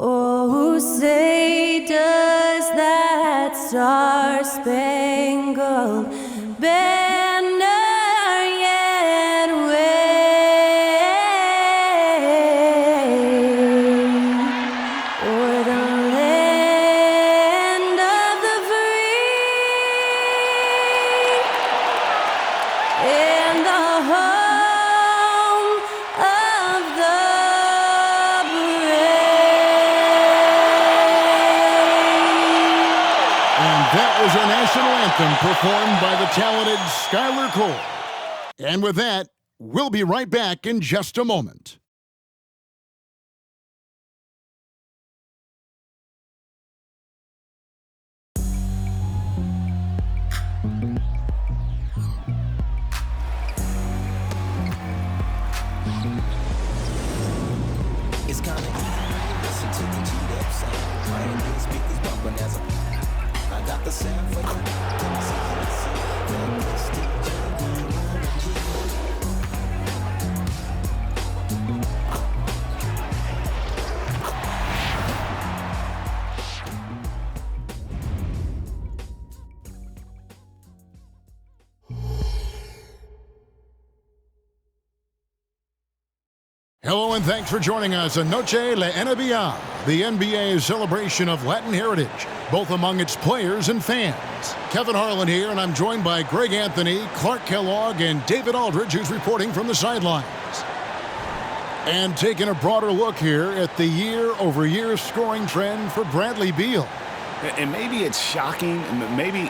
Oh, say does that star-spangled banner yet wave o'er the land of the free and the home of the That was our national anthem performed by the talented Skylar Cole. And with that, we'll be right back in just a moment. It's kinda listen to the G-Dep sound. Playing these speakers bumping as I got the sound for you. Hello and thanks for joining us on Noche La NBA, the NBA's celebration of Latin heritage, both among its players and fans. Kevin Harlan here, and I'm joined by Greg Anthony, Clark Kellogg, and David Aldridge, who's reporting from the sidelines. And taking a broader look here at the year-over-year scoring trend for Bradley Beal. And maybe it's shocking, maybe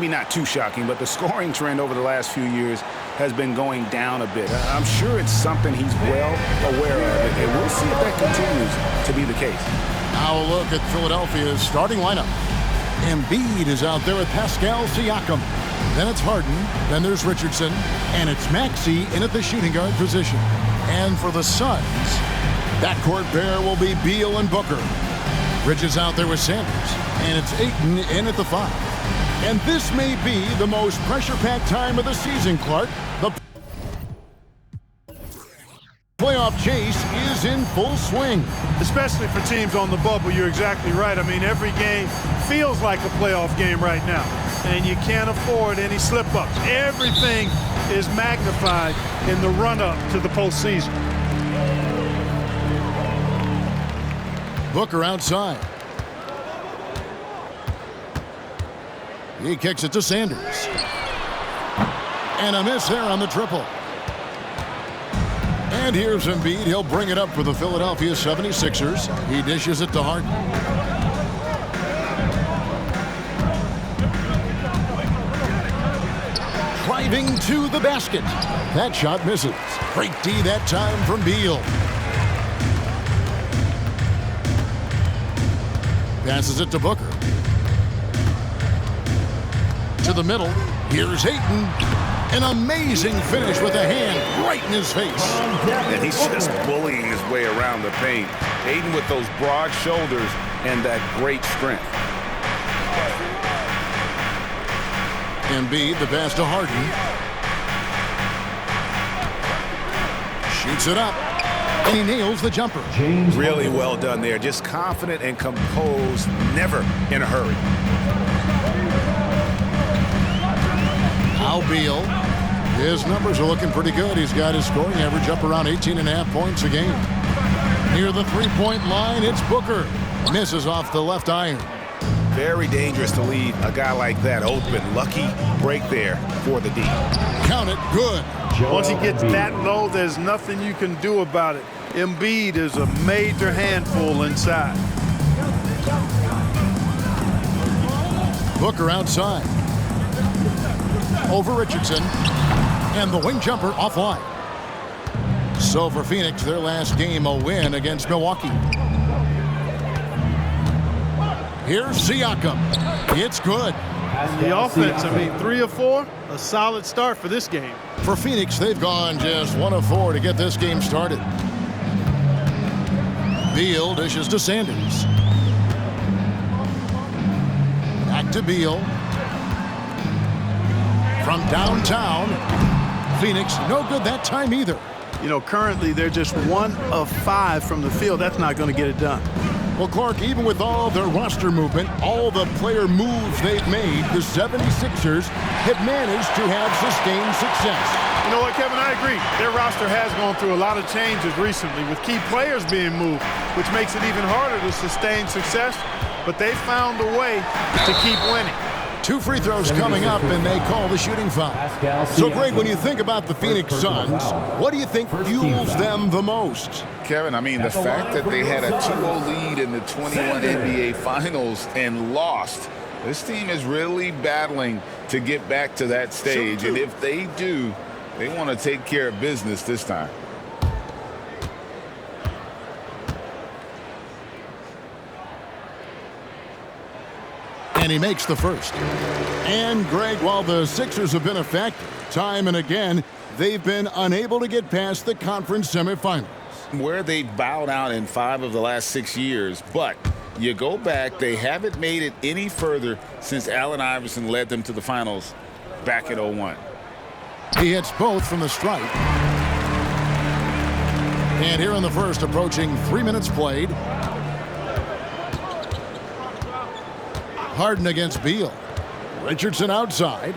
not too shocking, but the scoring trend over the last few years has been going down a bit. I'm sure it's something he's well aware of, and we'll see if that continues to be the case. Now a look at Philadelphia's starting lineup. Embiid is out there with Pascal Siakam. Then it's Harden, then there's Richardson, and it's Maxey in at the shooting guard position. And for the Suns, backcourt pair will be Beal and Booker. Bridges out there with Sanders, and it's Ayton in at the 5. And this may be the most pressure-packed time of the season, Clark. The playoff chase is in full swing. Especially for teams on the bubble, you're exactly right. I mean, every game feels like a playoff game right now, and you can't afford any slip-ups. Everything is magnified in the run-up to the postseason. Booker outside. He kicks it to Sanders. And a miss there on the triple. And here's Embiid. He'll bring it up for the Philadelphia 76ers. He dishes it to Harden. Driving to the basket. That shot misses. Great D that time from Beal. Passes it to Booker. To the middle. Here's Ayton. An amazing finish with a hand right in his face. And he's just bullying his way around the paint. Ayton with those broad shoulders and that great strength. Embiid, the pass to Harden. Shoots it up. And he nails the jumper. Really well done there. Just confident and composed, never in a hurry. Now Beal. His numbers are looking pretty good. He's got his scoring average up around 18.5 points a game. Near the three-point line, it's Booker. Misses off the left iron. Very dangerous to leave a guy like that open. Lucky break there for the D. Count it, good. Once he gets that low, there's nothing you can do about it. Embiid is a major handful inside. Booker outside. Over Richardson. And the wing jumper offline. So for Phoenix, their last game a win against Milwaukee. Here's Siakam. It's good. The offense, I mean, 3 of 4, a solid start for this game. For Phoenix, they've gone just 1 of 4 to get this game started. Beal dishes to Sanders. Back to Beal. From downtown, Phoenix, no good that time either. You know, currently they're just 1 of 5 from the field. That's not going to get it done. Well, Clark, even with all their roster movement, all the player moves they've made, the 76ers have managed to have sustained success. You know what, Kevin? I agree. Their roster has gone through a lot of changes recently with key players being moved, which makes it even harder to sustain success. But they found a way to keep winning. 2 free throws coming up, and they call the shooting foul. So, Greg, when you think about the Phoenix Suns, what do you think fuels them the most? Kevin, I mean, the fact that they had a 2-0 lead in the 21 NBA Finals and lost. This team is really battling to get back to that stage, and if they do, they want to take care of business this time. And he makes the first. And, Greg, while the Sixers have been effective time and again, they've been unable to get past the conference semifinals. Where they bowed out in 5 of the last 6 years, but you go back, they haven't made it any further since Allen Iverson led them to the finals back in 01. He hits both from the stripe. And here in the first, approaching 3 minutes played. Harden against Beal. Richardson outside.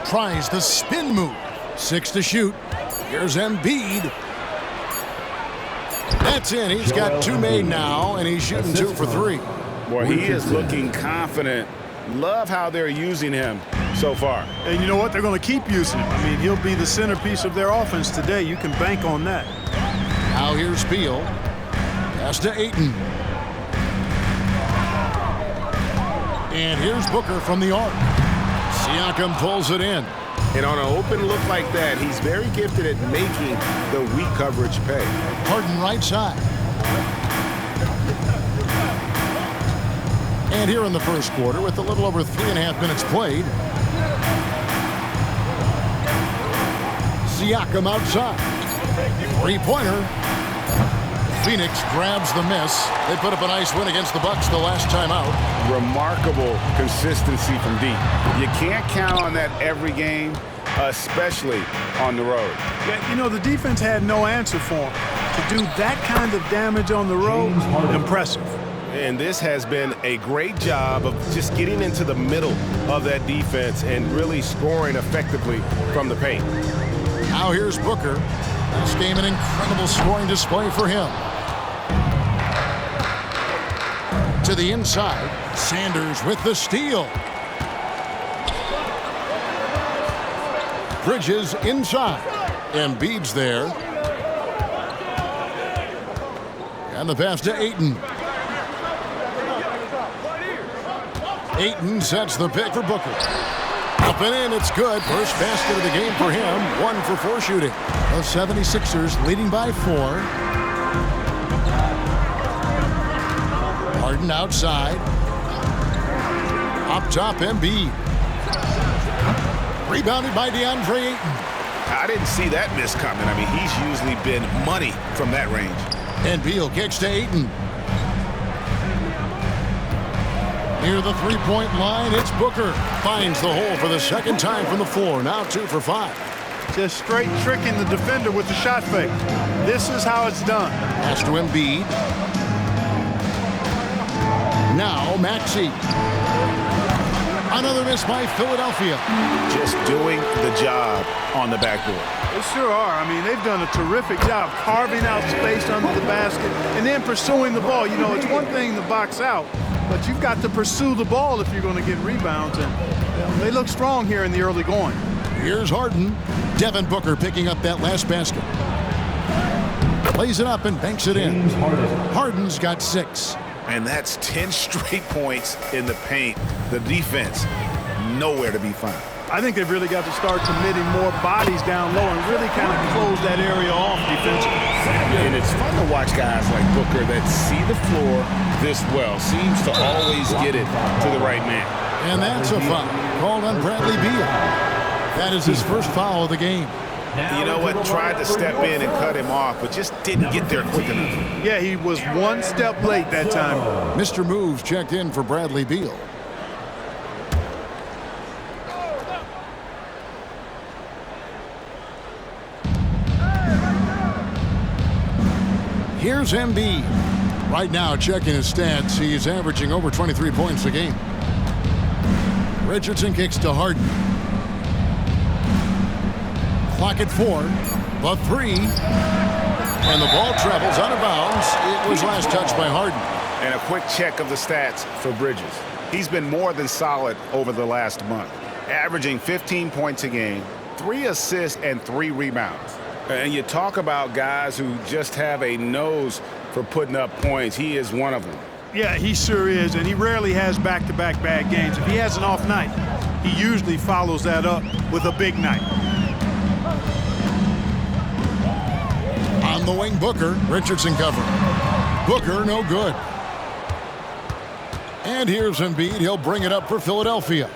Tries the spin move. 6 to shoot. Here's Embiid. That's in. He's got 2 made now, and he's shooting 2 for 3. Boy, he is looking confident. Love how they're using him so far. And you know what? They're going to keep using him. I mean, he'll be the centerpiece of their offense today. You can bank on that. Now here's Beal. Pass to Ayton. And here's Booker from the arc. Siakam pulls it in. And on an open look like that, he's very gifted at making the weak coverage pay. Harden right side. And here in the first quarter, with a little over 3.5 minutes played, Siakam outside. 3-pointer. Phoenix grabs the miss. They put up a nice win against the Bucks the last time out. Remarkable consistency from deep. You can't count on that every game, especially on the road. Yeah, you know, the defense had no answer for him. To do that kind of damage on the road, impressive. And this has been a great job of just getting into the middle of that defense and really scoring effectively from the paint. Now here's Booker. This game an incredible scoring display for him. To the inside, Sanders with the steal. Bridges inside. Embiid's there. And the pass to Ayton. Ayton sets the pick for Booker. Up and in, it's good. First basket of the game for him. 1 for 4 shooting. The 76ers leading by 4. Harden outside. Up top, Embiid. Rebounded by DeAndre Ayton. I didn't see that miss coming. I mean, he's usually been money from that range. And Beal kicks to Ayton. Near the 3-point line, it's Booker. Finds the hole for the second time from the floor. Now 2 for 5. Just straight tricking the defender with the shot fake. This is how it's done. Pass to Embiid. Now Maxey. Another miss by Philadelphia. Just doing the job on the backboard. They sure are. I mean, they've done a terrific job carving out space under the basket and then pursuing the ball. You know, it's one thing to box out, but you've got to pursue the ball if you're going to get rebounds. And they look strong here in the early going. Here's Harden. Devin Booker picking up that last basket. Plays it up and banks it in. Harden's got 6. And that's 10 straight points in the paint. The defense, nowhere to be found. I think they've really got to start committing more bodies down low and really kind of close that area off defensively. And it's fun to watch guys like Booker that see the floor this well. Seems to always get it to the right man. And that's a foul called on Bradley Beal. That is his first foul of the game. You know what? Tried to step in and cut him off, but just didn't get there quick enough. Yeah, he was one step late that time. Mr. Moves checked in for Bradley Beal. Here's Embiid. Right now, checking his stats, he's averaging over 23 points a game. Richardson kicks to Harden. Clock at 4. The 3. And the ball travels out of bounds. It was last touched by Harden. And a quick check of the stats for Bridges. He's been more than solid over the last month, averaging 15 points a game, 3 assists, and 3 rebounds. And you talk about guys who just have a nose for putting up points. He is one of them. Yeah, he sure is, and he rarely has back-to-back bad games. If he has an off night, he usually follows that up with a big night. On the wing, Booker. Richardson cover. Booker, no good. And here's Embiid. He'll bring it up for Philadelphia.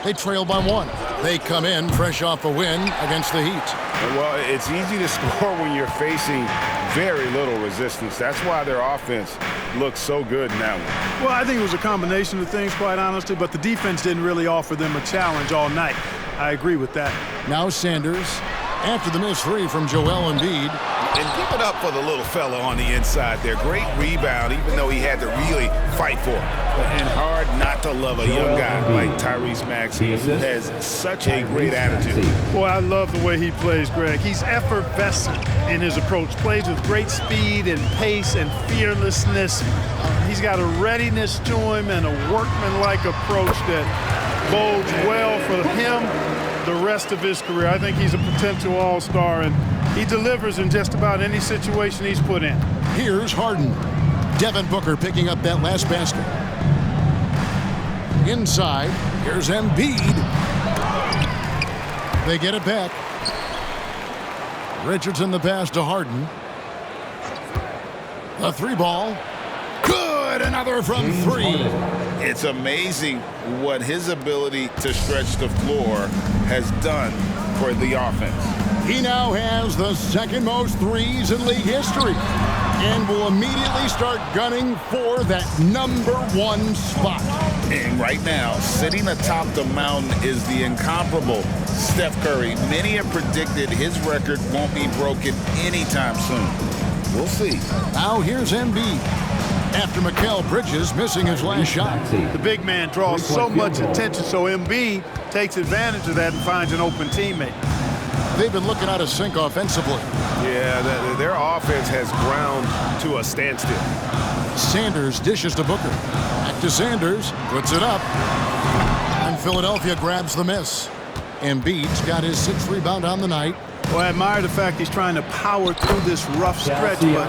They trail by 1. They come in fresh off a win against the Heat. Well, it's easy to score when you're facing very little resistance. That's why their offense looks so good in that one. Well, I think it was a combination of things, quite honestly, but the defense didn't really offer them a challenge all night. I agree with that. Now Sanders, after the missed 3 from Joel Embiid. And give it up for the little fella on the inside there. Great rebound, even though he had to really fight for it. And hard not to love a young guy like Tyrese Maxey, who has such a great attitude. Boy, I love the way he plays, Greg. He's effervescent in his approach. Plays with great speed and pace and fearlessness. He's got a readiness to him and a workmanlike approach that bodes well for him the rest of his career. I think he's a potential all-star, and he delivers in just about any situation he's put in. Here's Harden. Devin Booker picking up that last basket. Inside, here's Embiid. They get it back. Richardson the pass to Harden. The 3 ball. Good! Another from 3. It's amazing what his ability to stretch the floor has done for the offense. He now has the second most threes in league history and will immediately start gunning for that #1 spot. And right now, sitting atop the mountain is the incomparable Steph Curry. Many have predicted his record won't be broken anytime soon. We'll see. Now here's Embiid. After Mikal Bridges missing his last shot. The big man draws so much attention, so Embiid takes advantage of that and finds an open teammate. They've been looking out of sync offensively. Yeah, their offense has ground to a standstill. Sanders dishes to Booker. Back to Sanders. Puts it up. And Philadelphia grabs the miss. Embiid's got his 6th rebound on the night. Well, I admire the fact he's trying to power through this rough stretch, but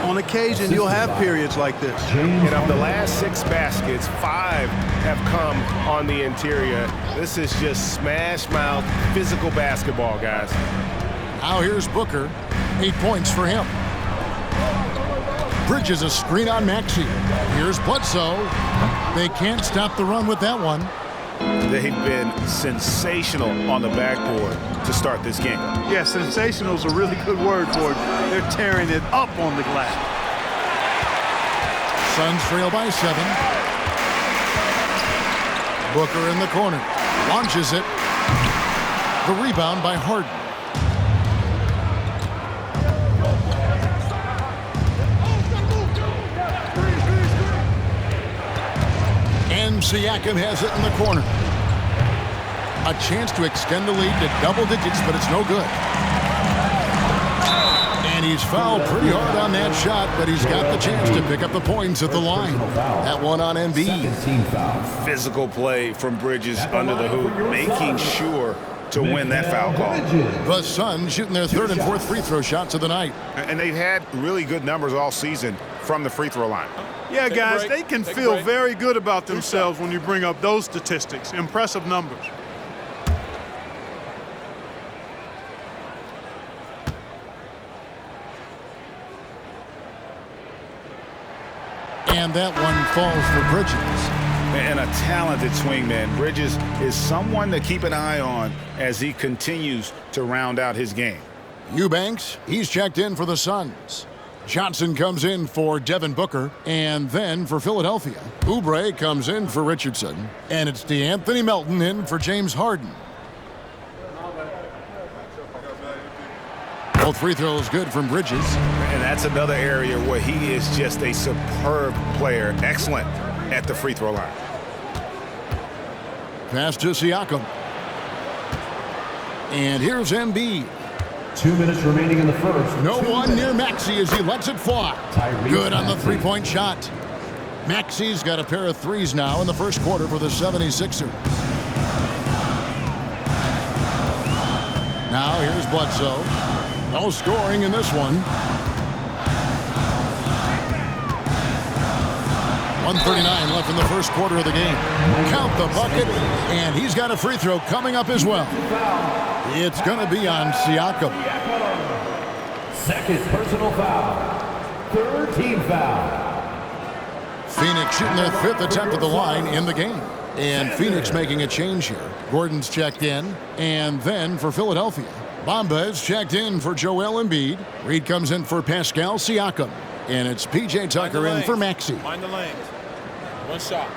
on occasion you'll have periods like this. And of the last 6 baskets, 5 have come on the interior. This is just smash mouth physical basketball, guys. Now here's Booker. 8 points for him. Bridges a screen on Maxey. Here's Bledsoe. They can't stop the run with that one. They've been sensational on the backboard to start this game. Yeah, sensational is a really good word for it. They're tearing it up on the glass. Suns trail by 7. Booker in the corner. Launches it. The rebound by Harden. And Siakam has it in the corner. A chance to extend the lead to double digits, but it's no good. And he's fouled pretty hard on that shot, but he's got the chance to pick up the points at the line. That one on Embiid. Physical play from Bridges under the hoop, making sure to win that foul call. The Suns shooting their 3rd and 4th free throw shots of the night. And they've had really good numbers all season from the free throw line. Yeah, guys, they can feel very good about themselves when you bring up those statistics. Impressive numbers. And that one falls for Bridges. And a talented swingman. Bridges is someone to keep an eye on as he continues to round out his game. Eubanks, he's checked in for the Suns. Johnson comes in for Devin Booker, and then for Philadelphia, Oubre comes in for Richardson, and it's DeAnthony Melton in for James Harden. Both free throws good from Bridges. And that's another area where he is just a superb player. Excellent at the free throw line. Pass to Siakam. And here's Embiid. 2 minutes remaining in the first. No one near Maxey as he lets it fly. Good on the three-point shot. Maxey's got a pair of threes now in the first quarter for the 76ers. Now here's Bledsoe. No scoring in this one. 1:39 left in the first quarter of the game. Count the bucket, and he's got a free throw coming up as well. It's going to be on Siakam. Second personal foul. Third team foul. Phoenix shooting their fifth attempt at the line in the game. And Phoenix making a change here. Gordon's checked in, and then for Philadelphia, Bamba is checked in for Joel Embiid. Reed comes in for Pascal Siakam. And it's P.J. Tucker in for Maxey. Mind the lanes. One shot.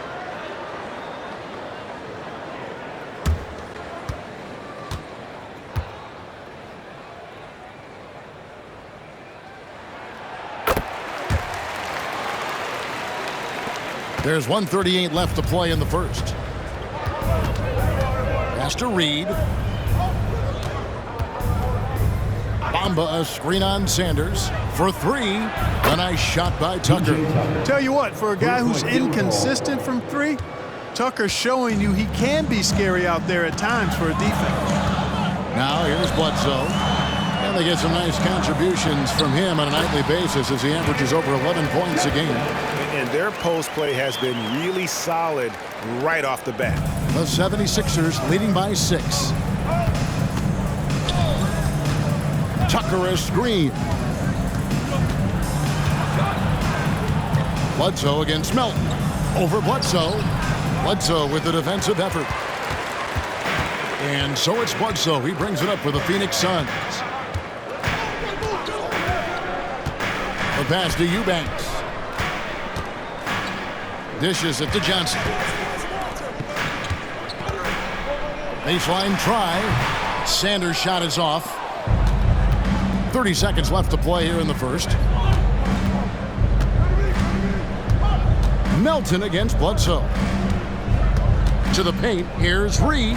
There's 1:38 left to play in the first. Pass to Reed. Bamba, a screen on Sanders for three. A nice shot by Tucker. Tell you what, for a guy who's inconsistent from three, Tucker's showing you he can be scary out there at times for a defense. Now here's Bledsoe. And they get some nice contributions from him on a nightly basis as he averages over 11 points a game. And their post play has been really solid right off the bat. The 76ers leading by 6. Tucker a screen. Bledsoe against Melton. Over Bledsoe. Bledsoe with the defensive effort. And so it's Bledsoe. He brings it up for the Phoenix Suns. The pass to Eubanks. Dishes it to Johnson. Baseline try. Sanders' shot is off. 30 seconds left to play here in the first. Melton against Bledsoe. To the paint. Here's Reed.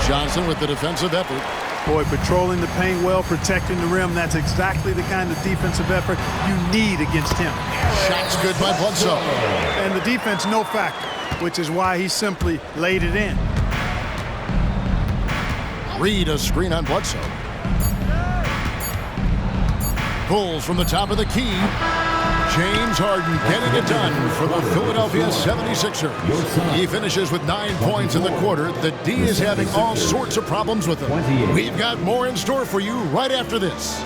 Johnson with the defensive effort. Boy, patrolling the paint well, protecting the rim. That's exactly the kind of defensive effort you need against him. Shots good by Bledsoe. And the defense, no factor, which is why he simply laid it in. Reed a screen on Bledsoe. Pulls from the top of the key. James Harden getting it done for the Philadelphia 76ers. He finishes with 9 points in the quarter. The D is having all sorts of problems with him. We've got more in store for you right after this.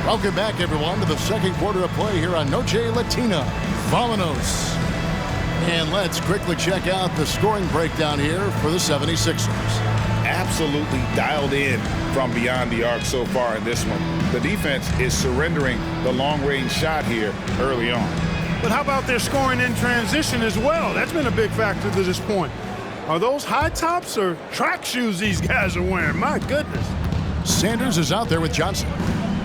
Welcome back, everyone, to the second quarter of play here on Noche Latina. Vámonos. And let's quickly check out the scoring breakdown here for the 76ers. Absolutely dialed in from beyond the arc so far in this one. The defense is surrendering the long-range shot here early on. But how about their scoring in transition as well? That's been a big factor to this point. Are those high tops or track shoes these guys are wearing? My goodness. Sanders is out there with Johnson.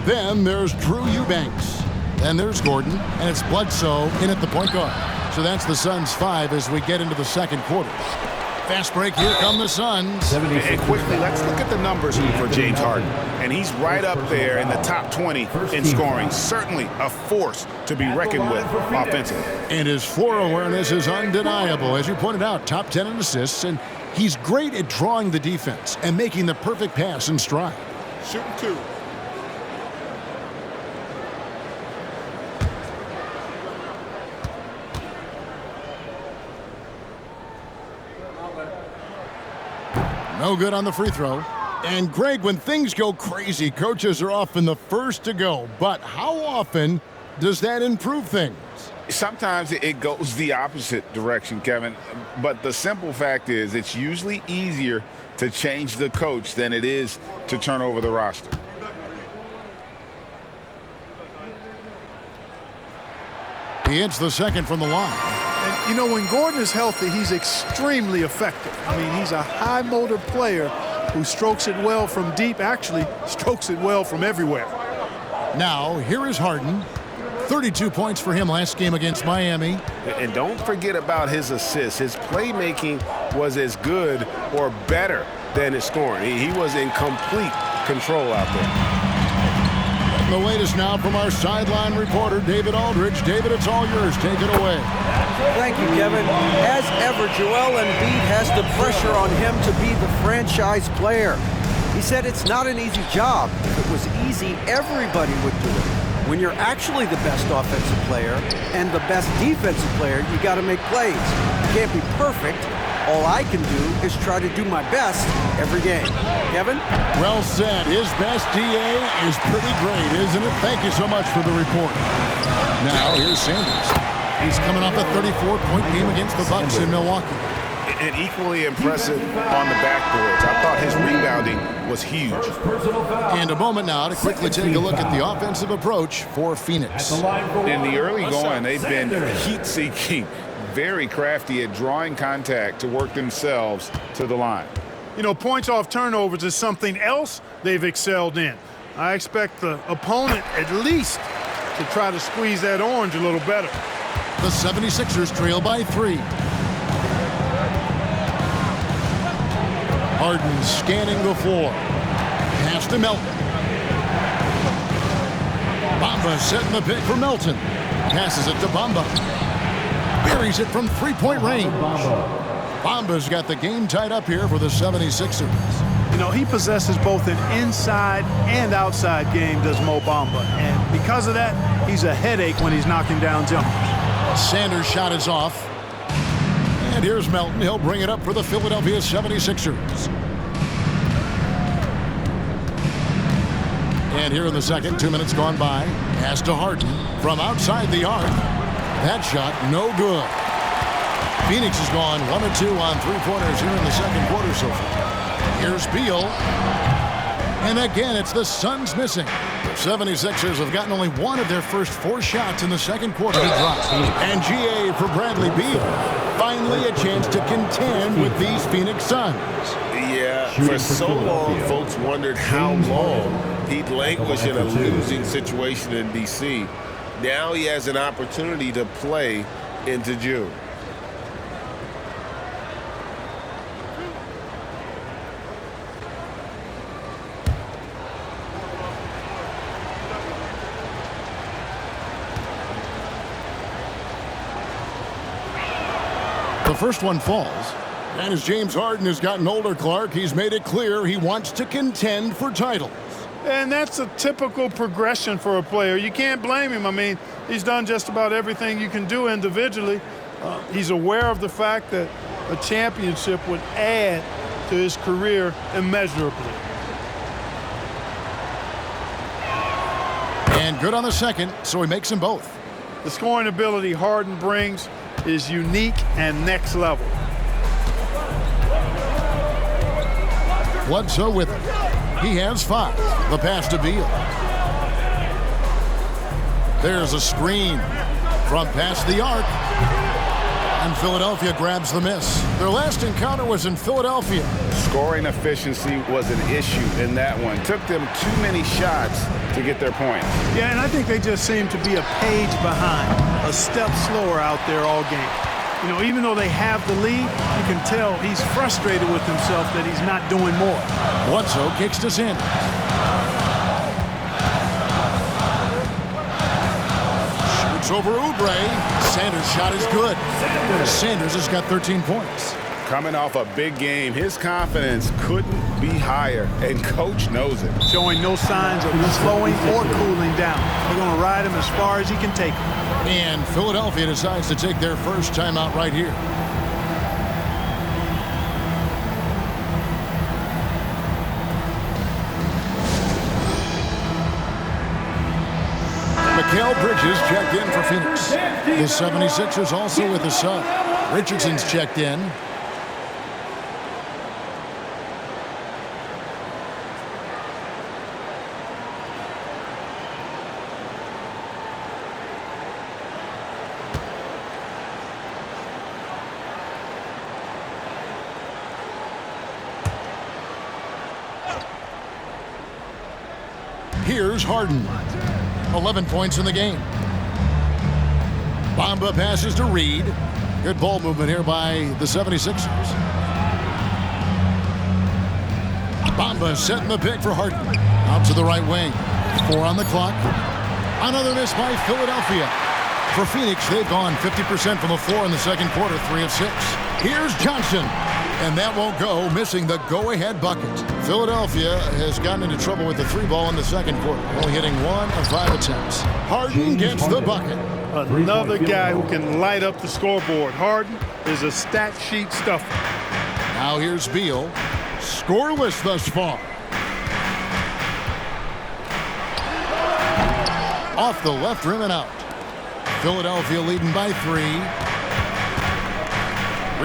Then there's Drew Eubanks. Then there's Gordon, and it's Bledsoe in at the point guard. So that's the Suns 5 as we get into the second quarter. Fast break, here come the Suns. And quickly, let's look at the numbers for James Harden. And he's right up there in the top 20 in scoring. Certainly a force to be reckoned with offensively. And his floor awareness is undeniable. As you pointed out, top 10 in assists, and he's great at drawing the defense and making the perfect pass in stride. Shooting two. No good on the free throw. And Greg, when things go crazy, coaches are often the first to go. But how often does that improve things? Sometimes it goes the opposite direction, Kevin. But the simple fact is it's usually easier to change the coach than it is to turn over the roster. He hits the second from the line. And, you know, when Gordon is healthy, he's extremely effective. I mean, he's a high motor player who strokes it well from deep, actually strokes it well from everywhere. Now, here is Harden. 32 points for him last game against Miami. And don't forget about his assists. His playmaking was as good or better than his scoring. He was in complete control out there. The latest now from our sideline reporter, David Aldridge. David, it's all yours. Take it away. Thank you, Kevin. As ever, Joel Embiid has the pressure on him to be the franchise player. He said it's not an easy job. If it was easy, everybody would do it. When you're actually the best offensive player and the best defensive player, you got to make plays. You can't be perfect. All I can do is try to do my best every game. Kevin? Well said. His best DA is pretty great, isn't it? Thank you so much for the report. Now, here's Sanders. He's coming off a 34-point game against the Bucks in Milwaukee. And equally impressive on the backboards. I thought his rebounding was huge. And a moment now to quickly take a look at the offensive approach for Phoenix. In the early going, they've been heat-seeking, very crafty at drawing contact to work themselves to the line. You know, points off turnovers is something else they've excelled in. I expect the opponent at least to try to squeeze that orange a little better. The 76ers trail by 3. Harden scanning the floor. Pass to Melton. Bamba setting the pick for Melton. Passes it to Bamba. Buries it from three-point range. Bamba's got the game tied up here for the 76ers. You know, he possesses both an inside and outside game, does Mo Bamba. And because of that, he's a headache when he's knocking down jumpers. Sanders' shot is off. And here's Melton. He'll bring it up for the Philadelphia 76ers. And here in the second, 2 minutes gone by. Pass to Harden from outside the arc. That shot, no good. Phoenix has gone 1 of 2 on three-pointers here in the second quarter so far. Here's Beal. And again, it's the Suns missing. The 76ers have gotten only 1 of their first 4 shots in the second quarter to drop. And GA for Bradley Beal. Finally a chance to contend with these Phoenix Suns. Yeah, for so long, folks wondered how long he'd languish in a losing situation in D.C. Now he has an opportunity to play into June. The first one falls. And as James Harden has gotten older, Clark, he's made it clear he wants to contend for titles. And that's a typical progression for a player. You can't blame him. I mean, he's done just about everything you can do individually. He's aware of the fact that a championship would add to his career immeasurably. And good on the second, so he makes them both. The scoring ability Harden brings is unique and next level. Bledsoe with it. He has 5. The pass to Beal. There's a screen from past the arc. And Philadelphia grabs the miss. Their last encounter was in Philadelphia. Scoring efficiency was an issue in that one. Took them too many shots to get their points. Yeah, and I think they just seem to be a page behind, a step slower out there all game. You know, even though they have the lead, you can tell he's frustrated with himself that he's not doing more. Bledsoe kicks to Sanders. Shoots over Oubre. Sanders' shot is good. Sanders has got 13 points. Coming off a big game, his confidence couldn't be higher, and coach knows it. Showing no signs of slowing or cooling down. They're going to ride him as far as he can take him. And Philadelphia decides to take their first timeout right here. Mikal Bridges checked in for Phoenix. The 76ers also with a sub. Richardson's checked in. Here's Harden. 11 points in the game. Bamba passes to Reed. Good ball movement here by the 76ers. Bamba setting the pick for Harden. Out to the right wing. 4 on the clock. Another miss by Philadelphia. For Phoenix, they've gone 50% from the floor in the second quarter, 3 of 6. Here's Johnson. And that won't go, missing the go-ahead bucket. Philadelphia has gotten into trouble with the 3 ball in the second quarter, only hitting 1 of 5 attempts. Harden gets the bucket. Another guy who can light up the scoreboard. Harden is a stat sheet stuffer. Now here's Beal. Scoreless thus far. Off the left rim and out. Philadelphia leading by 3.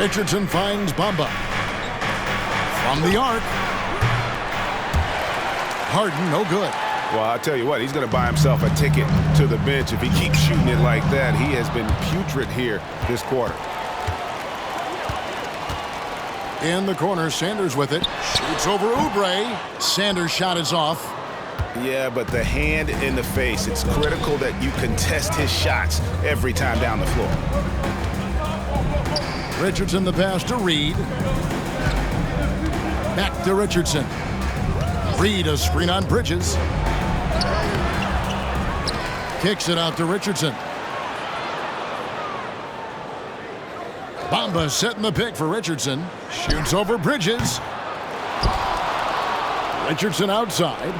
Richardson finds Bamba. From the arc. Harden, no good. Well, I'll tell you what, he's going to buy himself a ticket to the bench if he keeps shooting it like that. He has been putrid here this quarter. In the corner, Sanders with it. Shoots over Oubre. Sanders' shot is off. Yeah, but the hand in the face, it's critical that you contest his shots every time down the floor. Richardson the pass to Reed. Back to Richardson. Reed a screen on Bridges. Kicks it out to Richardson. Bamba setting the pick for Richardson. Shoots over Bridges. Richardson outside.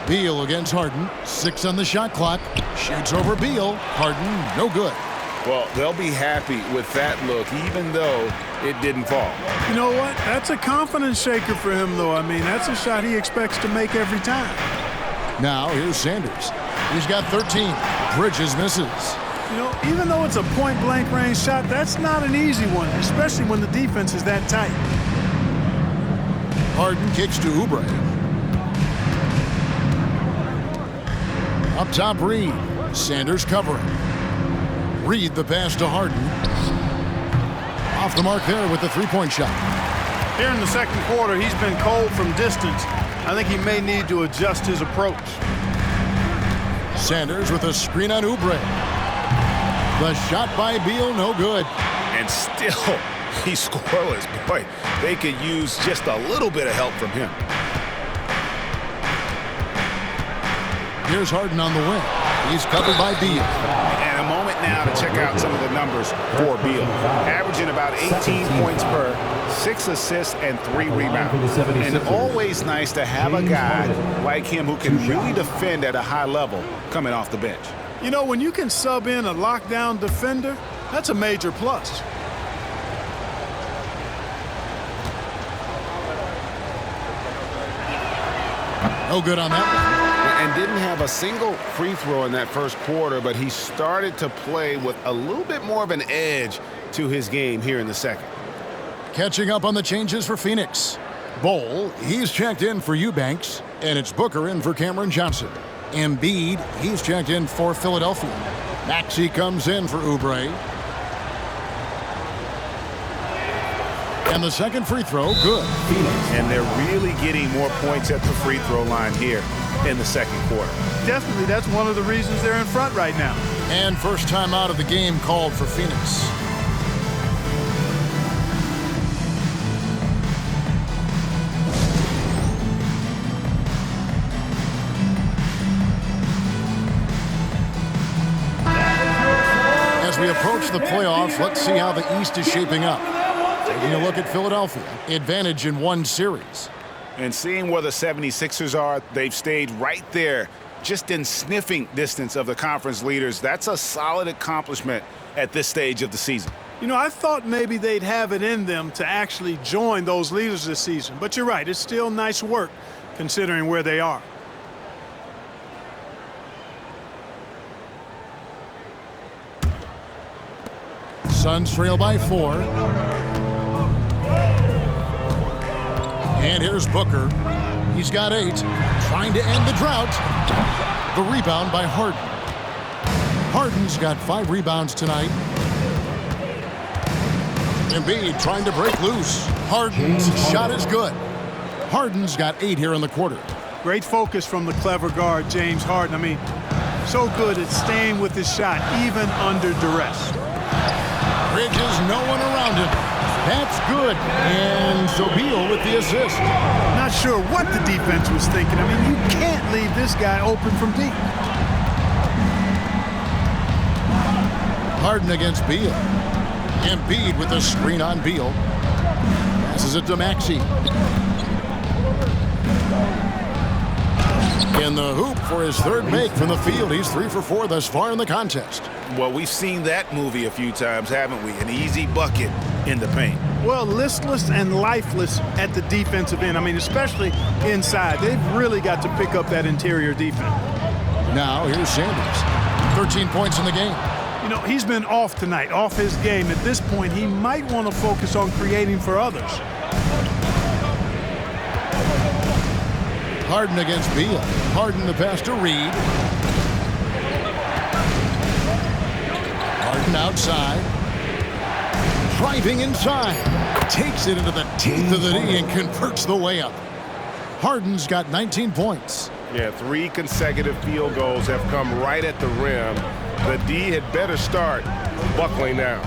Beal against Harden. 6 on the shot clock. Shoots over Beal. Harden, no good. Well, they'll be happy with that look, even though it didn't fall. You know what? That's a confidence shaker for him, though. I mean, that's a shot he expects to make every time. Now, here's Sanders. He's got 13. Bridges misses. You know, even though it's a point-blank range shot, that's not an easy one, especially when the defense is that tight. Harden kicks to Oubre. Up top, Reed. Sanders covering. Reed the pass to Harden. Off the mark there with the three-point shot. Here in the second quarter, he's been cold from distance. I think he may need to adjust his approach. Sanders with a screen on Oubre. The shot by Beal, no good. And still, he's scoreless. Boy, they could use just a little bit of help from him. Here's Harden on the wing. He's covered by Beal. And a moment now to check out some of the numbers for Beal. Averaging about 18 points per, 6 assists, and 3 rebounds. And always nice to have a guy like him who can really defend at a high level coming off the bench. You know, when you can sub in a lockdown defender, that's a major plus. No good on that one. And didn't have a single free throw in that first quarter, but he started to play with a little bit more of an edge to his game here in the second. Catching up on the changes for Phoenix. Bol, he's checked in for Eubanks, and it's Booker in for Cameron Johnson. Embiid, he's checked in for Philadelphia. Maxey comes in for Oubre. And the second free throw, good. And they're really getting more points at the free throw line here in the second quarter. Definitely, that's one of the reasons they're in front right now. And first time out of the game called for Phoenix. As we approach the playoffs, let's see how the East is shaping up. Taking a look at Philadelphia, advantage in 1 series. And seeing where the 76ers are, they've stayed right there, just in sniffing distance of the conference leaders. That's a solid accomplishment at this stage of the season. You know, I thought maybe they'd have it in them to actually join those leaders this season. But you're right, it's still nice work considering where they are. Suns trail by 4. And here's Booker. He's got 8. Trying to end the drought. The rebound by Harden. Harden's got 5 rebounds tonight. Embiid trying to break loose. Harden's shot is good. Harden's got 8 here in the quarter. Great focus from the clever guard, James Harden. I mean, so good at staying with his shot, even under duress. Bridges, no one around him. That's good. And so Beal with the assist. Not sure what the defense was thinking. I mean, you can't leave this guy open from deep. Harden against Beal. Embiid with a screen on Beal. Passes it to Maxey. In the hoop for his third make from the field. He's 3 for 4 thus far in the contest. Well, we've seen that movie a few times, haven't we? An easy bucket in the paint. Well, listless and lifeless at the defensive end. I mean, especially inside. They've really got to pick up that interior defense. Now, here's Sanders. 13 points in the game. You know, he's been off tonight, off his game. At this point, he might want to focus on creating for others. Harden against Beal. Harden the pass to Reed. Harden outside. Driving inside. Takes it into the teeth of the D and converts the layup. Harden's got 19 points. Yeah, 3 consecutive field goals have come right at the rim. The D had better start buckling now.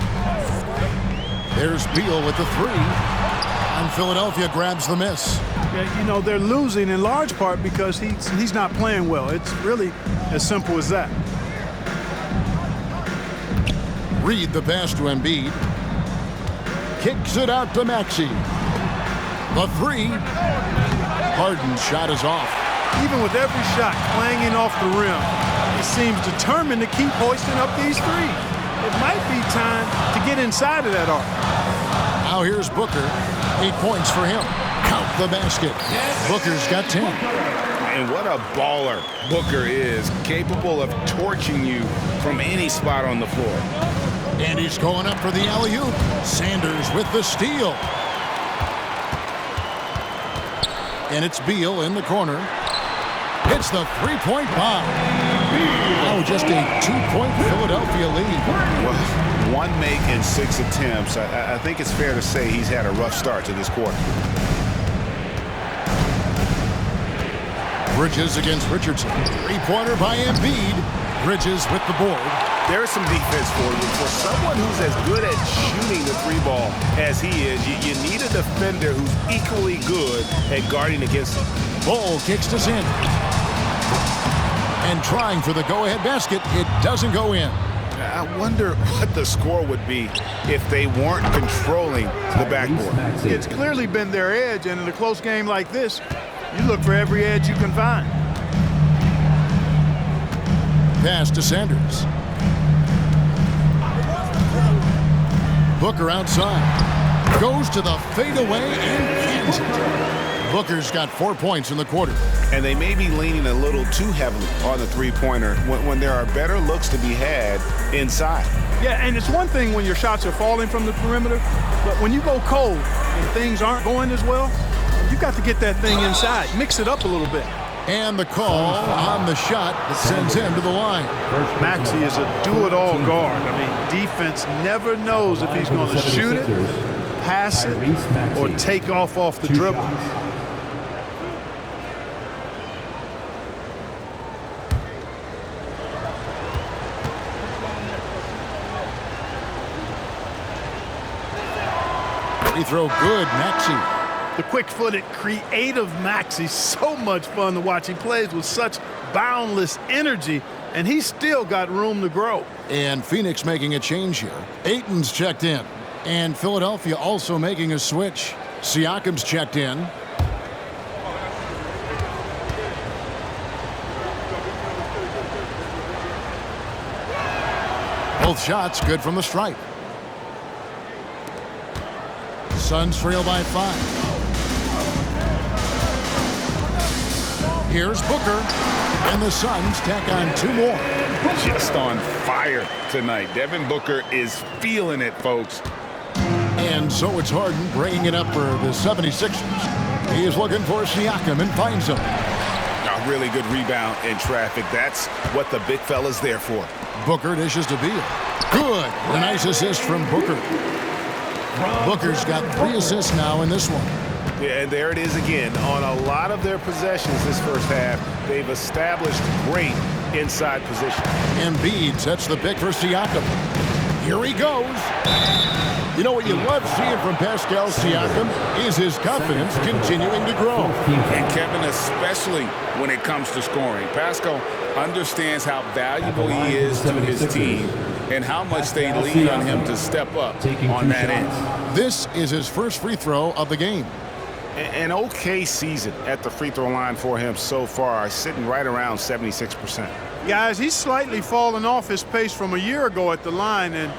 There's Beal with the 3. And Philadelphia grabs the miss. Yeah, you know, they're losing in large part because he's not playing well. It's really as simple as that. Reed the pass to Embiid. Kicks it out to Maxey. The 3. Harden's shot is off. Even with every shot clanging off the rim, he seems determined to keep hoisting up these 3. It might be time to get inside of that arc. Now here's Booker. 8 points for him. Count the basket. Booker's got 10. And what a baller Booker is, capable of torching you from any spot on the floor. And he's going up for the alley-oop. Sanders with the steal. And it's Beal in the corner. Hits the 3-point bomb. Oh, just a 2-point Philadelphia lead. Well, 1 make in 6 attempts. I think it's fair to say he's had a rough start to this quarter. Bridges against Richardson. 3-pointer by Embiid. Bridges with the board. There's some defense for you. For someone who's as good at shooting the 3-ball as he is, you need a defender who's equally good at guarding against him. Bull kicks to Sanders. And trying for the go-ahead basket, it doesn't go in. I wonder what the score would be if they weren't controlling the backboard. It's clearly been their edge, and in a close game like this, you look for every edge you can find. Pass to Sanders. Booker outside. Goes to the fadeaway and cans it. Booker's got 4 points in the quarter. And they may be leaning a little too heavily on the 3-pointer when there are better looks to be had inside. Yeah, and it's one thing when your shots are falling from the perimeter, but when you go cold and things aren't going as well, you got to get that thing inside. Mix it up a little bit. And the call on the shot that sends him to the line. Maxey is a do-it-all guard. I mean, defense never knows if he's going to shoot it, pass it, or take off the dribble. Free throw good, Maxey. The quick-footed, creative Maxey, so much fun to watch. He plays with such boundless energy, and he's still got room to grow. And Phoenix making a change here. Ayton's checked in. And Philadelphia also making a switch. Siakam's checked in. Both shots good from the stripe. Suns trail by 5. Here's Booker, and the Suns tack on 2 more. just on fire tonight. Devin Booker is feeling it, folks. And so it's Harden bringing it up for the 76ers. He is looking for Siakam and finds him. A really good rebound in traffic. That's what the big fella's there for. Booker dishes to Beal. Good. A nice assist from Booker. Booker's got 3 assists now in this one. Yeah, and there it is again. On a lot of their possessions this first half, they've established great inside position. Embiid sets the pick for Siakam. Here he goes. You know what you love seeing from Pascal Siakam is his confidence continuing to grow. And Kevin, especially when it comes to scoring. Pascal understands how valuable he is to his team and how much they lean on him to step up on that end. This is his first free throw of the game. An okay season at the free throw line for him so far, sitting right around 76%. Guys, he's slightly fallen off his pace from a year ago at the line, and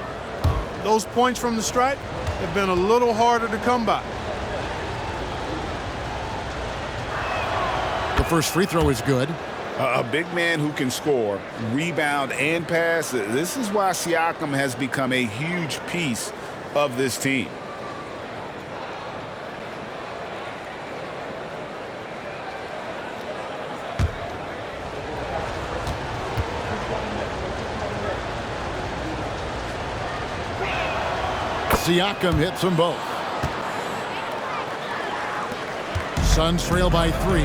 those points from the stripe have been a little harder to come by. The first free throw is good. A big man who can score, rebound, and pass. This is why Siakam has become a huge piece of this team. Siakam hits them both. Suns trail by 3.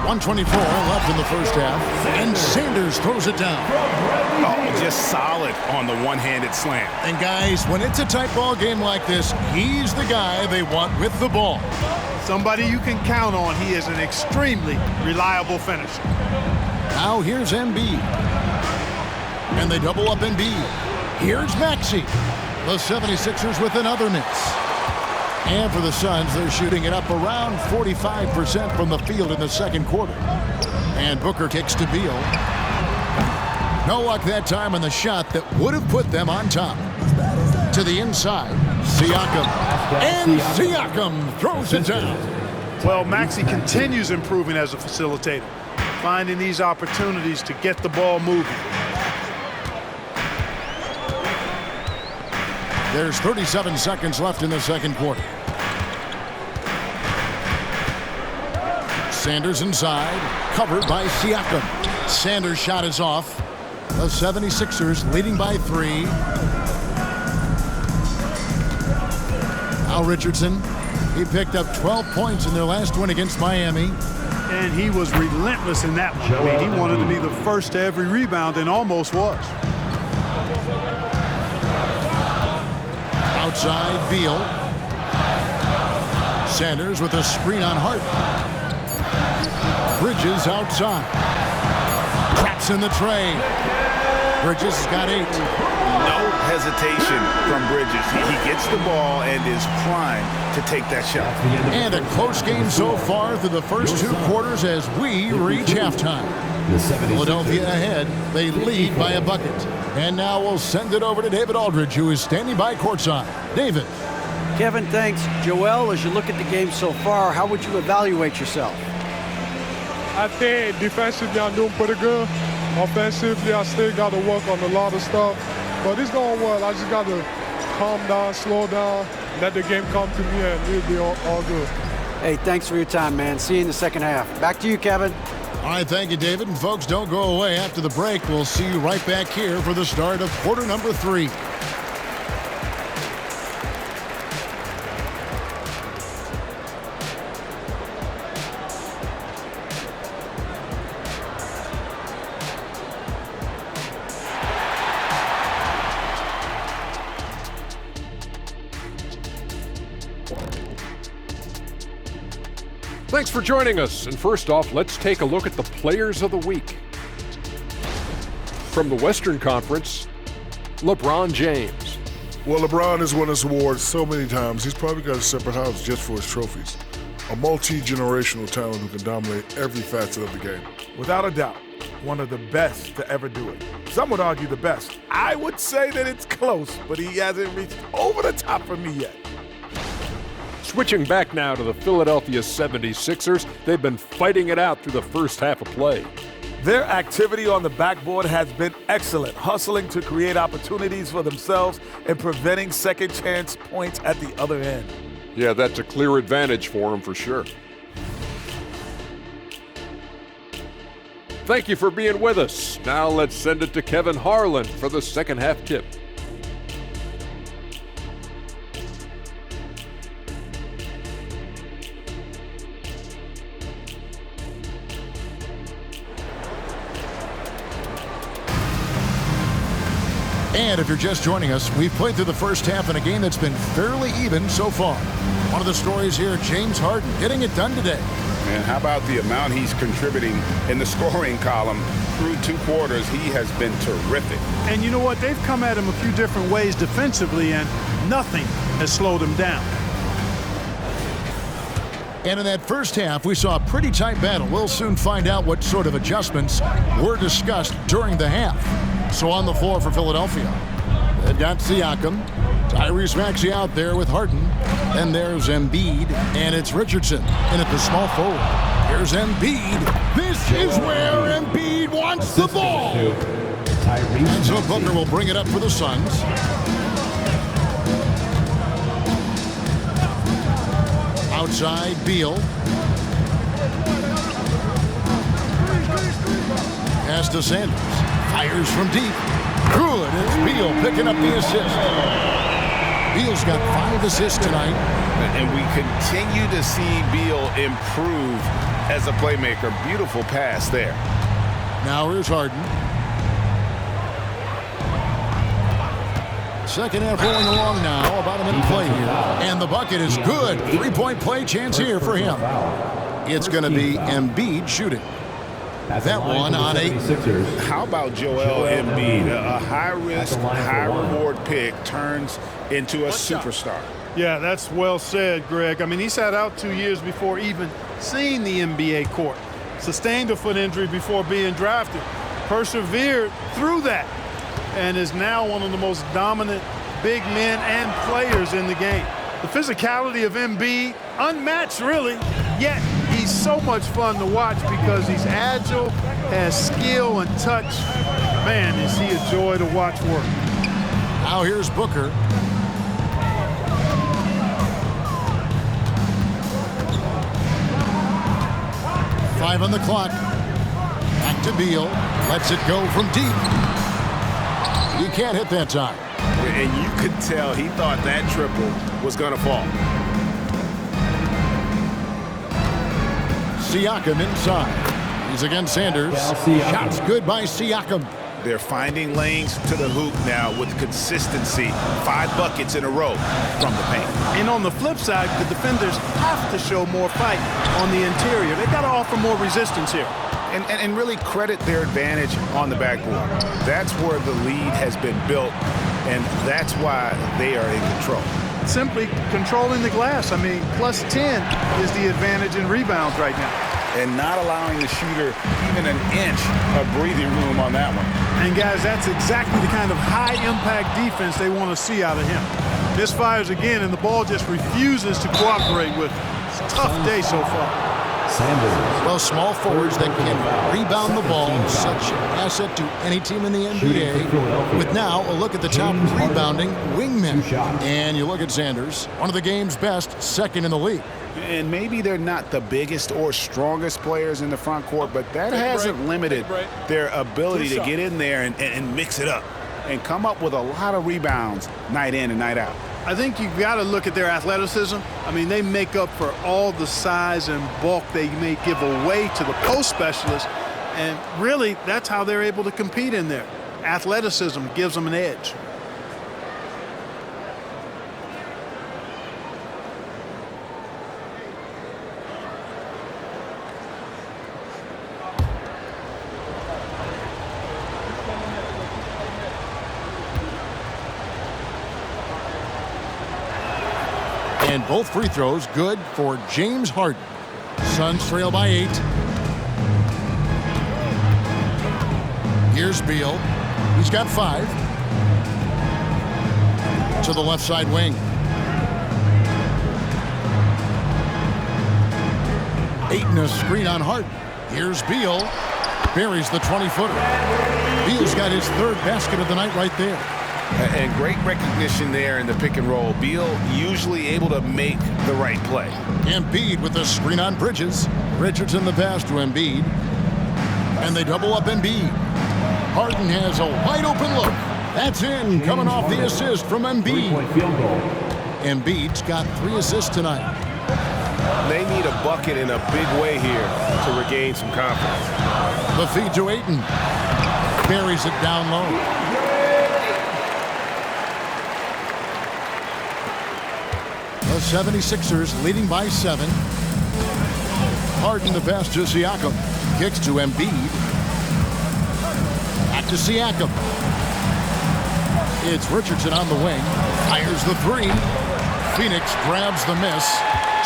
124 left in the first half, and Sanders throws it down. Oh, just solid on the one-handed slam. And guys, when it's a tight ball game like this, he's the guy they want with the ball. Somebody you can count on. He is an extremely reliable finisher. Now here's Embiid. And they double up Embiid. Here's Maxey. The 76ers with another miss. And for the Suns, they're shooting it up around 45% from the field in the second quarter. And Booker kicks to Beal. No luck that time on the shot that would have put them on top. To the inside, Siakam. And Siakam throws it down. Well, Maxey continues improving as a facilitator, finding these opportunities to get the ball moving. There's 37 seconds left in the second quarter. Sanders inside, covered by Siakam. Sanders' shot is off. The 76ers leading by 3. Al Richardson, he picked up 12 points in their last win against Miami. And he was relentless in that one. I mean, he wanted to be the first to every rebound and almost was. Outside, Beal. Sanders with a screen on Hart. Bridges outside. Traps in the tray. Bridges has got 8. No hesitation from Bridges. He gets the ball and is primed to take that shot. And a close game so far through the first 2 quarters as we reach halftime. Philadelphia ahead. They lead by a bucket. And now we'll send it over to David Aldridge, who is standing by courtside. David. Kevin, thanks. Joel, as you look at the game so far, how would you evaluate yourself? I think defensively I'm doing pretty good. Offensively, I still got to work on a lot of stuff. But it's going well. I just got to calm down, slow down, let the game come to me, and we'll be all good. Hey, thanks for your time, man. See you in the second half. Back to you, Kevin. All right, thank you, David. And folks, don't go away. After the break, we'll see you right back here for the start of quarter number 3. Thanks for joining us. And first off, let's take a look at the players of the week. From the Western Conference, LeBron James. Well, LeBron has won this award so many times, he's probably got a separate house just for his trophies. A multi-generational talent who can dominate every facet of the game. Without a doubt, one of the best to ever do it. Some would argue the best. I would say that it's close, but he hasn't reached over the top for me yet. Switching back now to the Philadelphia 76ers, they've been fighting it out through the first half of play. Their activity on the backboard has been excellent, hustling to create opportunities for themselves and preventing second chance points at the other end. Yeah, that's a clear advantage for them for sure. Thank you for being with us. Now let's send it to Kevin Harlan for the second half tip. And if you're just joining us, we've played through the first half in a game that's been fairly even so far. One of the stories here, James Harden getting it done today. And how about the amount he's contributing in the scoring column through 2 quarters? He has been terrific. And you know what? They've come at him a few different ways defensively, and nothing has slowed him down. And in that first half, we saw a pretty tight battle. We'll soon find out what sort of adjustments were discussed during the half. So on the floor for Philadelphia, they've got Siakam, Tyrese Maxey out there with Harden, and there's Embiid, and it's Richardson in at the small forward. Here's Embiid. This is where Embiid wants the ball. And so Booker will bring it up for the Suns. Outside, Beal. Pass to Sanders. Fires from deep. Good. It's Beal picking up the assist. Beal's got 5 assists tonight. And we continue to see Beal improve as a playmaker. Beautiful pass there. Now here's Harden. Second half rolling along now. About a minute play here. And the bucket is good. 3-point play chance here for him. It's going to be Embiid shooting. That one on 8. How about Joel Embiid? A high-risk, high-reward pick turns into a superstar. Yeah, that's well said, Greg. I mean, he sat out 2 years before even seeing the NBA court. Sustained a foot injury before being drafted. Persevered through that and is now one of the most dominant big men and players in the game. The physicality of Embiid, unmatched really, yet he's so much fun to watch because he's agile, has skill and touch. Man, is he a joy to watch work. Now here's Booker. Five on the clock. Back to Beal. Lets it go from deep. He can't hit that time. And you could tell he thought that triple was going to fall. Siakam inside. He's against Sanders. Shots good by Siakam. They're finding lanes to the hoop now with consistency. 5 buckets in a row from the paint. And on the flip side, the defenders have to show more fight on the interior. They've got to offer more resistance here. And really credit their advantage on the backboard. That's where the lead has been built, and that's why they are in control. Simply controlling the glass. I mean, plus 10 is the advantage in rebounds right now. And not allowing the shooter even an inch of breathing room on that one. And guys, that's exactly the kind of high-impact defense they want to see out of him. Misfires again, and the ball just refuses to cooperate with him. It's a tough day so far. Well, small forwards that can rebound the ball, such an asset to any team in the NBA. With now a look at the top rebounding wingmen. And you look at Sanders, one of the game's best, second in the league. And maybe they're not the biggest or strongest players in the front court, but that hasn't limited their ability to get in there and mix it up and come up with a lot of rebounds night in and night out. I think you've got to look at their athleticism. I mean, they make up for all the size and bulk they may give away to the post specialists. And really, that's how they're able to compete in there. Athleticism gives them an edge. And both free throws good for James Harden. Suns trail by 8. Here's Beal. He's got 5. To the left side wing. Ayton a screen on Harden. Here's Beal. Buries the 20-footer. Beal's got his third basket of the night right there. And great recognition there in the pick and roll. Beal usually able to make the right play. Embiid with the screen on Bridges. Richardson the pass to Embiid. And they double up Embiid. Harden has a wide open look. That's in, coming off the assist from Embiid. Embiid's got 3 assists tonight. They need a bucket in a big way here to regain some confidence. The feed to Ayton. Buries it down low. The 76ers leading by 7. Harden the pass to Siakam. Kicks to Embiid. Back to Siakam. It's Richardson on the wing. Fires the 3. Phoenix grabs the miss.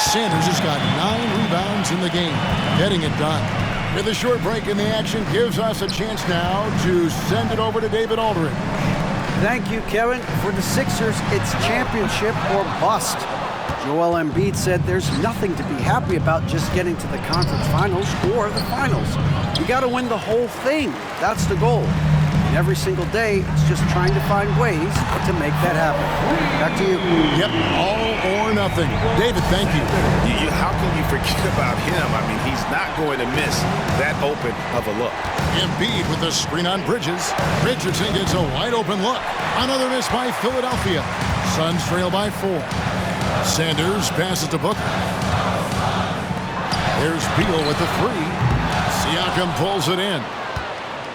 Sanders has got 9 rebounds in the game. Getting it done. With a short break in the action gives us a chance now to send it over to David Aldridge. Thank you, Kevin. For the Sixers, it's championship or bust. Joel Embiid said there's nothing to be happy about just getting to the conference finals or the finals. You got to win the whole thing. That's the goal. And every single day, it's just trying to find ways to make that happen. Back to you. Yep, all or nothing. David, thank you. How can you forget about him? I mean, he's not going to miss that open of a look. Embiid with the screen on Bridges. Richardson gets a wide open look. Another miss by Philadelphia. Suns trail by 4. Sanders passes to Booker. There's Beal with the 3. Siakam pulls it in.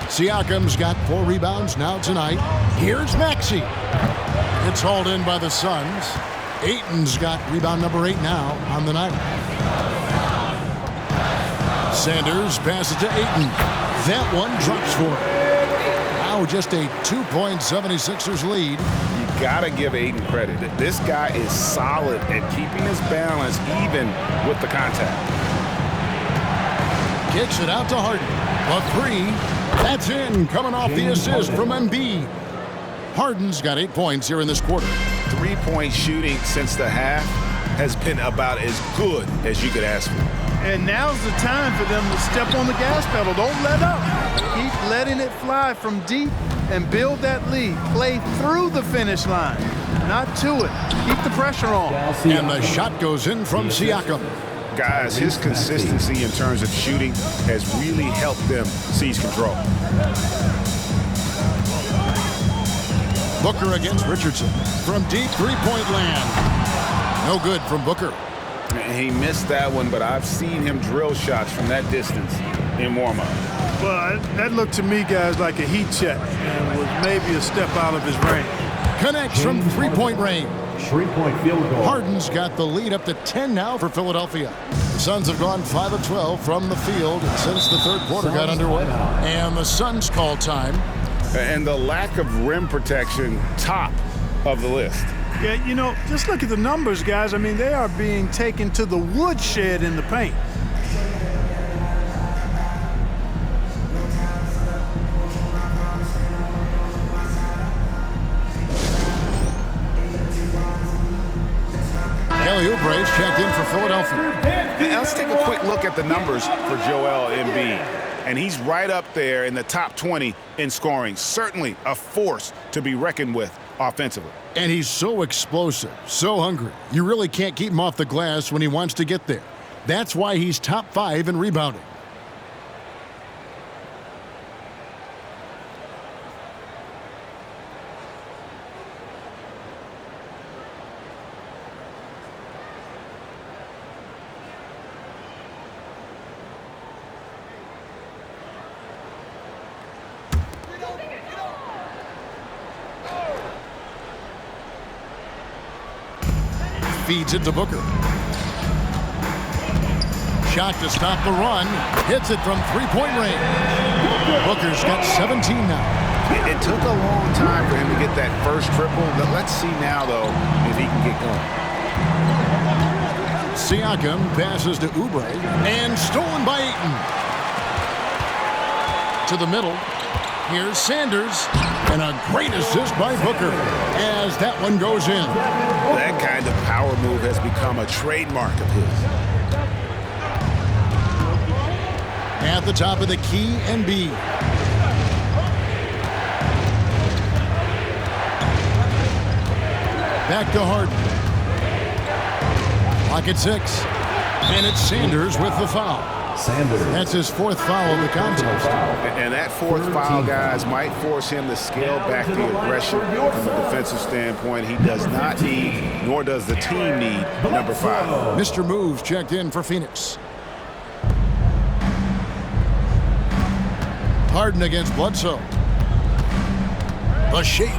Siakam's got 4 rebounds now tonight. Here's Maxey. It's hauled in by the Suns. Ayton's got rebound number 8 now on the night. Sanders passes to Ayton. That one drops for him. Now just a 2-point 76ers lead. You gotta give Ayton credit. This guy is solid at keeping his balance even with the contact. Kicks it out to Harden. A 3. That's in, coming off the assist from Embiid. Harden's got 8 points here in this quarter. 3-point shooting since the half has been about as good as you could ask for. And now's the time for them to step on the gas pedal. Don't let up. Keep letting it fly from deep and build that lead. Play through the finish line, not to it. Keep the pressure on. And the shot goes in from Siakam. Guys, his consistency in terms of shooting has really helped them seize control. Booker against Richardson from deep 3-point land. No good from Booker. He missed that one, but I've seen him drill shots from that distance in warm-up. Well, that looked to me, guys, like a heat check and was maybe a step out of his range. Connects from 3-point range. 3-point field goal. Harden's got the lead up to 10 now for Philadelphia. The Suns have gone 5 of 12 from the field since the third quarter got underway. And the Suns call time. And the lack of rim protection, top of the list. Yeah, you know, just look at the numbers, guys. I mean, they are being taken to the woodshed in the paint. Kelly Oubre's checked in for Philadelphia. Now let's take a quick look at the numbers for Joel Embiid. And he's right up there in the top 20 in scoring. Certainly a force to be reckoned with offensively. And he's so explosive, so hungry. You really can't keep him off the glass when he wants to get there. That's why he's top 5 in rebounding. Feeds it to Booker. Shot to stop the run. Hits it from 3-point range. Booker's got 17 now. It took a long time for him to get that first triple. But let's see now, though, if he can get going. Siakam passes to Oubre. And stolen by Ayton. To the middle. Here's Sanders. And a great assist by Booker as that one goes in. That kind of power move has become a trademark of his. At the top of the key, Embiid. Back to Harden. Clock at 6. And it's Sanders with the foul. Sanders. That's his 4th foul of the contest. And that 4th foul, guys, might force him to scale back the aggression from a defensive standpoint. He does not need, nor does the team need, number 5. Mr. Moves checked in for Phoenix. Harden against Bledsoe. The shake.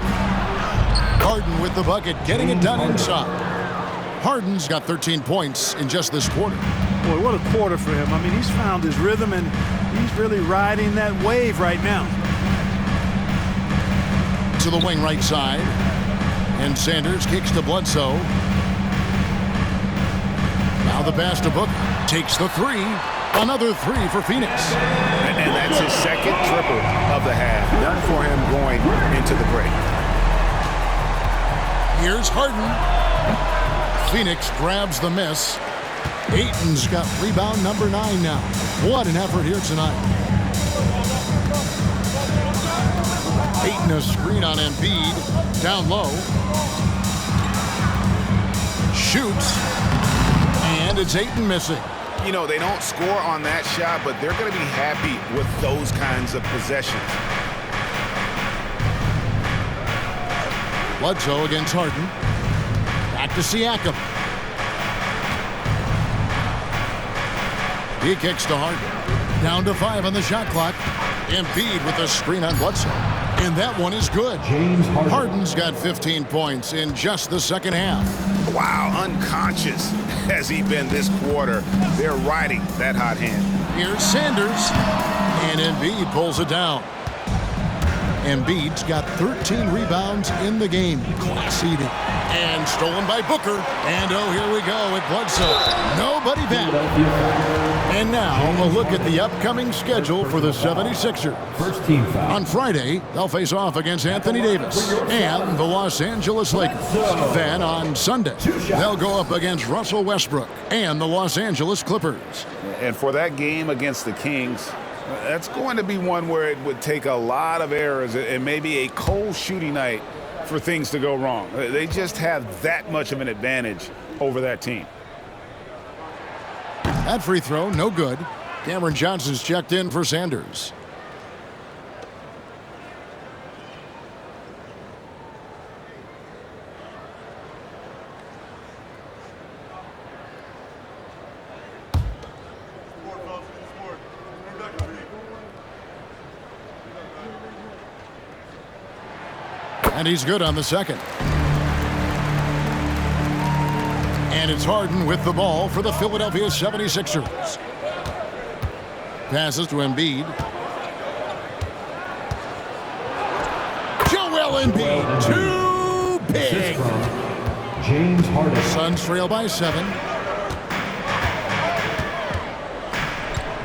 Harden with the bucket, getting it done inside. Harden's got 13 points in just this quarter. Boy, what a quarter for him. I mean, he's found his rhythm, and he's really riding that wave right now. To the wing right side. And Sanders kicks to Bledsoe. Now the pass to Booker. Takes the 3. Another 3 for Phoenix. And that's his 2nd triple of the half. Done for him going into the break. Here's Harden. Phoenix grabs the miss. Ayton's got rebound number 9 now. What an effort here tonight. Ayton a screen on Embiid. Down low. Shoots. And it's Ayton missing. You know, they don't score on that shot, but they're going to be happy with those kinds of possessions. Bledsoe against Harden. Back to Siakam. He kicks to Harden. Down to 5 on the shot clock. Embiid with a screen on Bledsoe. And that one is good. James Harden. Harden's got 15 points in just the second half. Wow, unconscious has he been this quarter. They're riding that hot hand. Here's Sanders. And Embiid pulls it down. Embiid's got 13 rebounds in the game. Class eating. And stolen by Booker. And oh, here we go with Bledsoe. Nobody back. And now a look at the upcoming schedule for the 76ers. First team foul. On Friday, they'll face off against Anthony Davis and the Los Angeles Lakers. Then on Sunday, they'll go up against Russell Westbrook and the Los Angeles Clippers. And for that game against the Kings, that's going to be one where it would take a lot of errors and maybe a cold shooting night for things to go wrong. They just have that much of an advantage over that team. That free throw, no good. Cameron Johnson's checked in for Sanders. And he's good on the second. And it's Harden with the ball for the Philadelphia 76ers. Passes to Embiid. Joel Embiid, too big. James Harden. Suns trail by 7.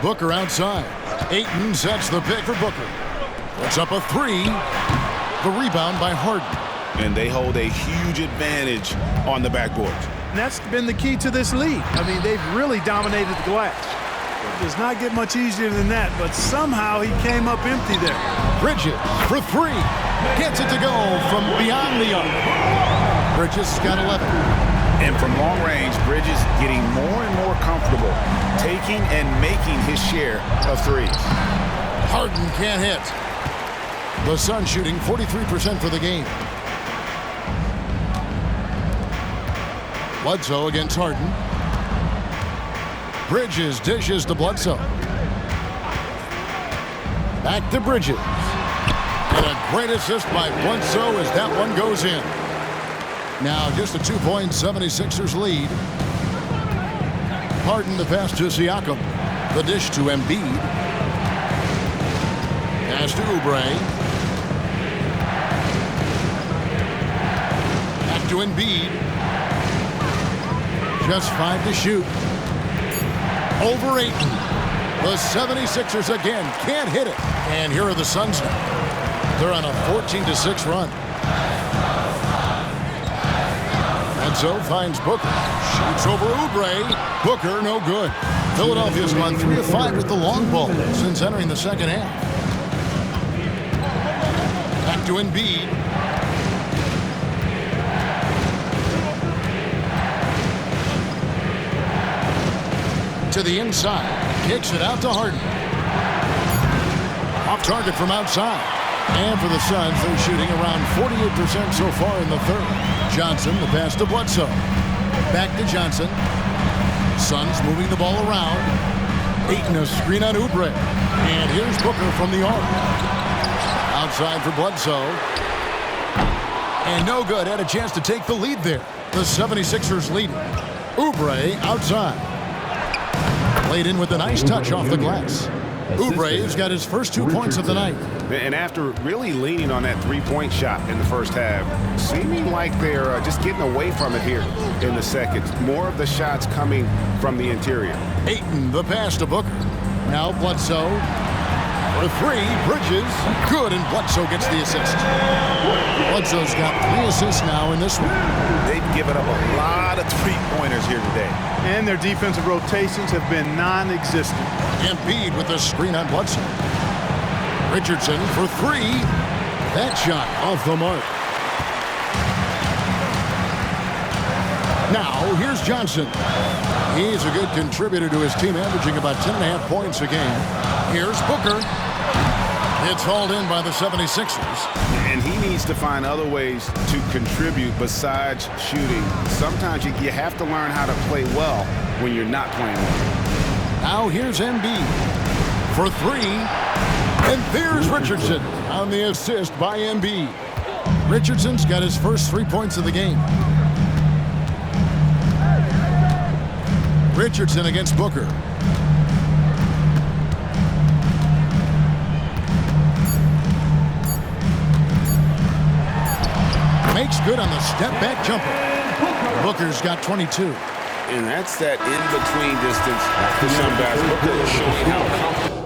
Booker outside. Ayton sets the pick for Booker. Puts up a 3. The rebound by Harden. And they hold a huge advantage on the backboard. And that's been the key to this league. I mean, they've really dominated the glass. It does not get much easier than that, but somehow he came up empty there. Bridges for 3. Gets it to go from beyond the arc. Bridges got 11. And from long range, Bridges getting more and more comfortable taking and making his share of threes. Harden can't hit. The Suns shooting 43% for the game. Bledsoe against Harden. Bridges dishes to Bledsoe. Back to Bridges. And a great assist by Bledsoe as that one goes in. Now just a 2-point 76ers lead. Harden the pass to Siakam. The dish to Embiid. Pass to Oubre. To Embiid. Just 5 to shoot. Over Ayton. The 76ers again can't hit it. And here are the Suns now. They're on a 14-6 run. Bledsoe finds Booker. Shoots over Oubre. Booker, no good. Philadelphia's gone 3 of 5 with the long ball since entering the second half. Back to Embiid. To the inside. Kicks it out to Harden. Off target from outside. And for the Suns, they're shooting around 48% so far in the third. Johnson, the pass to Bledsoe. Back to Johnson. Suns moving the ball around. Ayton a screen on Oubre. And here's Booker from the arc. Outside for Bledsoe. And no good. Had a chance to take the lead there. The 76ers lead. Oubre outside. Played in with a nice touch off the glass. Oubre has got his first 2 points of the night. And after really leaning on that three-point shot in the first half, seeming like they're just getting away from it here in the second. More of the shots coming from the interior. Ayton, the pass to Booker. Now Bledsoe. For 3, Bridges. Good, and Bledsoe gets the assist. Bledsoe's got 3 assists now in this one. They've given up a lot of three-pointers here today. And their defensive rotations have been non-existent. Embiid with the screen on Bledsoe. Richardson for 3. That shot off the mark. Now, here's Johnson. He's a good contributor to his team, averaging about 10.5 points a game. Here's Booker. It's hauled in by the 76ers. And he needs to find other ways to contribute besides shooting. Sometimes you have to learn how to play well when you're not playing well. Now here's Embiid for 3. And there's Richardson on the assist by Embiid. Richardson's got his first 3 points of the game. Richardson against Booker. Makes good on the step-back jumper. Booker's got 22. And that's that in-between distance for some guys. Booker is showing how comfortable.